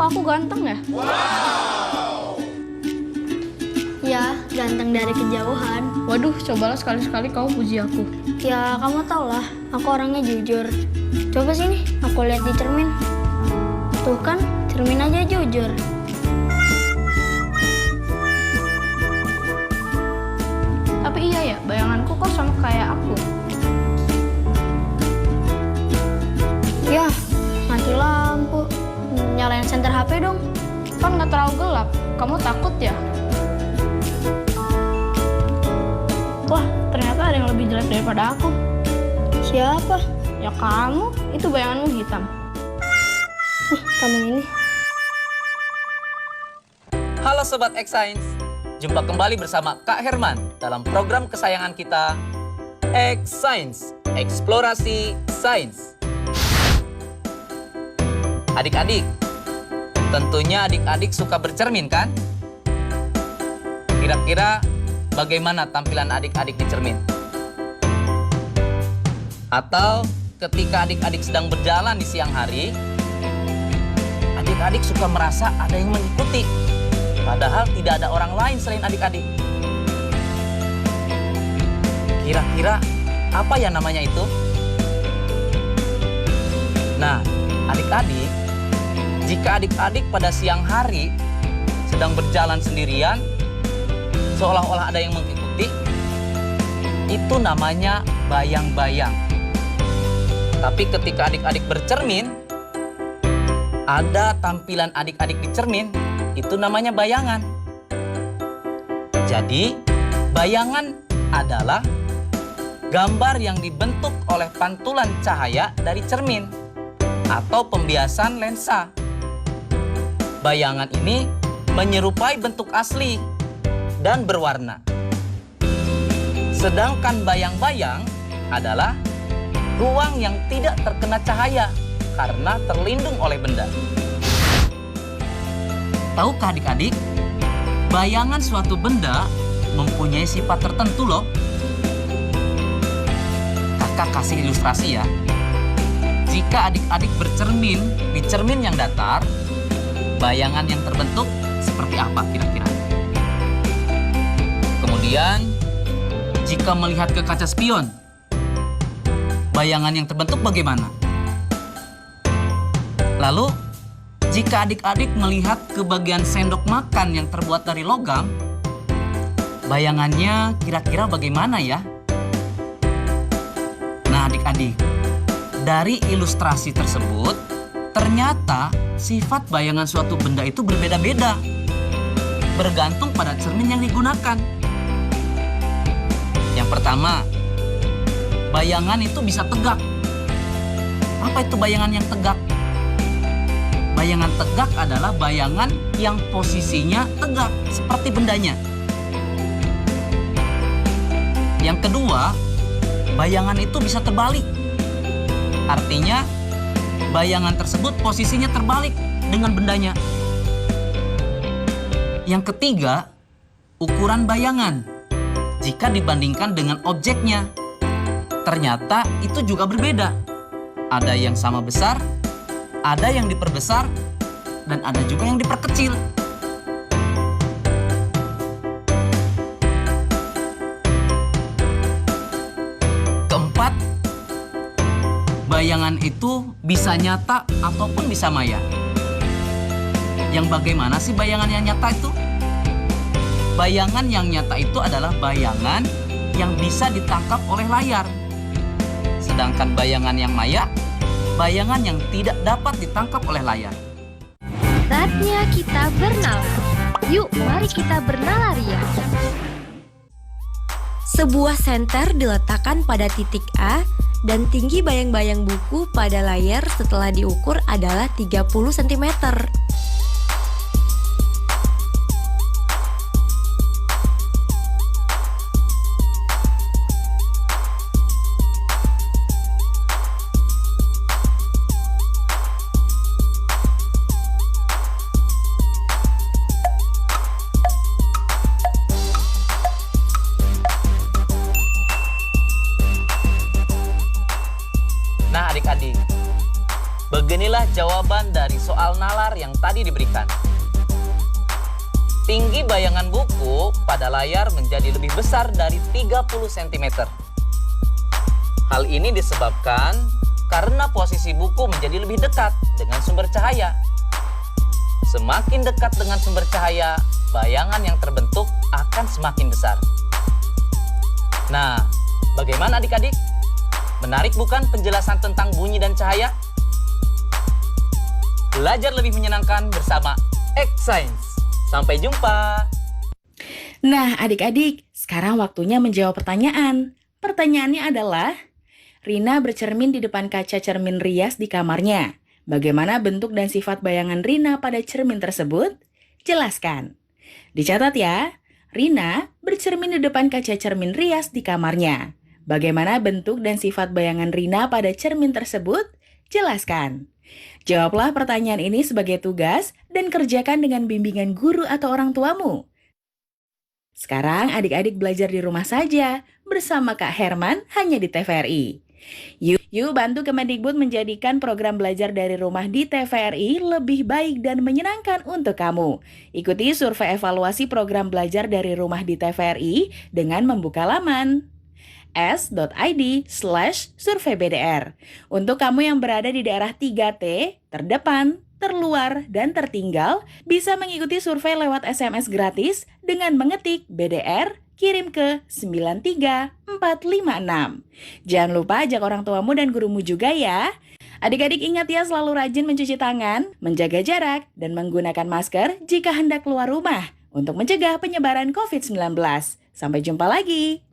kok aku ganteng ya? Ya, ganteng dari kejauhan. Waduh, cobalah sekali-sekali kau puji aku. Ya, kamu tau lah, aku orangnya jujur. Coba sini, aku lihat di cermin. Tuh kan, cermin aja jujur. Tapi iya ya, bayanganku kok sama kayak aku. Ya, mati lampu. Nyalain senter HP dong. Kan nggak terlalu gelap, kamu takut ya? Wah, ternyata ada yang lebih jelek daripada aku. Siapa? Ya kamu, itu bayanganmu hitam. Kamu ini. Halo Sobat X-Science, jumpa kembali bersama Kak Herman dalam program kesayangan kita, X-Science, Eksplorasi Sains. Adik-adik, tentunya adik-adik suka bercermin kan? Kira-kira bagaimana tampilan adik-adik di cermin? Atau ketika adik-adik sedang berjalan di siang hari, adik-adik suka merasa ada yang mengikuti, padahal tidak ada orang lain selain adik-adik. Kira-kira apa ya namanya itu? Nah, adik-adik, jika adik-adik pada siang hari sedang berjalan sendirian, seolah-olah ada yang mengikuti, itu namanya bayang-bayang. Tapi ketika adik-adik bercermin, ada tampilan adik-adik di cermin, itu namanya bayangan. Jadi, bayangan adalah gambar yang dibentuk oleh pantulan cahaya dari cermin atau pembiasan lensa. Bayangan ini menyerupai bentuk asli dan berwarna. Sedangkan bayang-bayang adalah ruang yang tidak terkena cahaya karena terlindung oleh benda. Tahukah adik-adik, bayangan suatu benda mempunyai sifat tertentu loh. Kakak kasih ilustrasi ya. Jika adik-adik bercermin di cermin yang datar, bayangan yang terbentuk seperti apa kira-kira? Kemudian, jika melihat ke kaca spion, bayangan yang terbentuk bagaimana? Lalu, jika adik-adik melihat ke bagian sendok makan yang terbuat dari logam, bayangannya kira-kira bagaimana ya? Nah adik-adik, dari ilustrasi tersebut, ternyata sifat bayangan suatu benda itu berbeda-beda, bergantung pada cermin yang digunakan. Yang pertama, bayangan itu bisa tegak. Apa itu bayangan yang tegak? Bayangan tegak adalah bayangan yang posisinya tegak, seperti bendanya. Yang kedua, bayangan itu bisa terbalik. Artinya, bayangan tersebut posisinya terbalik dengan bendanya. Yang ketiga, ukuran bayangan. Jika dibandingkan dengan objeknya, ternyata itu juga berbeda. Ada yang sama besar, ada yang diperbesar, dan ada juga yang diperkecil. Keempat, bayangan itu bisa nyata ataupun bisa maya. Yang bagaimana sih bayangan yang nyata itu? Bayangan yang nyata itu adalah bayangan yang bisa ditangkap oleh layar. Sedangkan bayangan yang maya, bayangan yang tidak dapat ditangkap oleh layar. Saatnya kita bernalar. Yuk, mari kita bernalar ya. Sebuah senter diletakkan pada titik A dan tinggi bayang-bayang buku pada layar setelah diukur adalah 30 cm. Nah adik-adik, Beginilah jawaban dari soal nalar yang tadi diberikan. Tinggi bayangan buku pada layar menjadi lebih besar dari 30 cm. Hal ini disebabkan karena posisi buku menjadi lebih dekat dengan sumber cahaya. Semakin dekat dengan sumber cahaya, bayangan yang terbentuk akan semakin besar. Nah, bagaimana adik-adik? Menarik bukan penjelasan tentang bunyi dan cahaya? Belajar lebih menyenangkan bersama X-Science. Sampai jumpa. Nah, adik-adik, sekarang waktunya menjawab pertanyaan. Pertanyaannya adalah, Rina bercermin di depan kaca cermin rias di kamarnya. Bagaimana bentuk dan sifat bayangan Rina pada cermin tersebut? Jelaskan. Dicatat ya, Rina bercermin di depan kaca cermin rias di kamarnya. Bagaimana bentuk dan sifat bayangan Rina pada cermin tersebut? Jelaskan. Jawablah pertanyaan ini sebagai tugas dan kerjakan dengan bimbingan guru atau orang tuamu. Sekarang adik-adik belajar di rumah saja bersama Kak Herman hanya di TVRI. Yuk bantu Kemendikbud menjadikan program belajar dari rumah di TVRI lebih baik dan menyenangkan untuk kamu. Ikuti survei evaluasi program belajar dari rumah di TVRI dengan membuka laman s.id/surveybdr. Untuk kamu yang berada di daerah 3T, terdepan, terluar, dan tertinggal, bisa mengikuti survei lewat SMS gratis dengan mengetik BDR, kirim ke 93456. Jangan lupa ajak orang tuamu dan gurumu juga ya. Adik-adik ingat ya, selalu rajin mencuci tangan, menjaga jarak, dan menggunakan masker jika hendak keluar rumah untuk mencegah penyebaran COVID-19. Sampai jumpa lagi.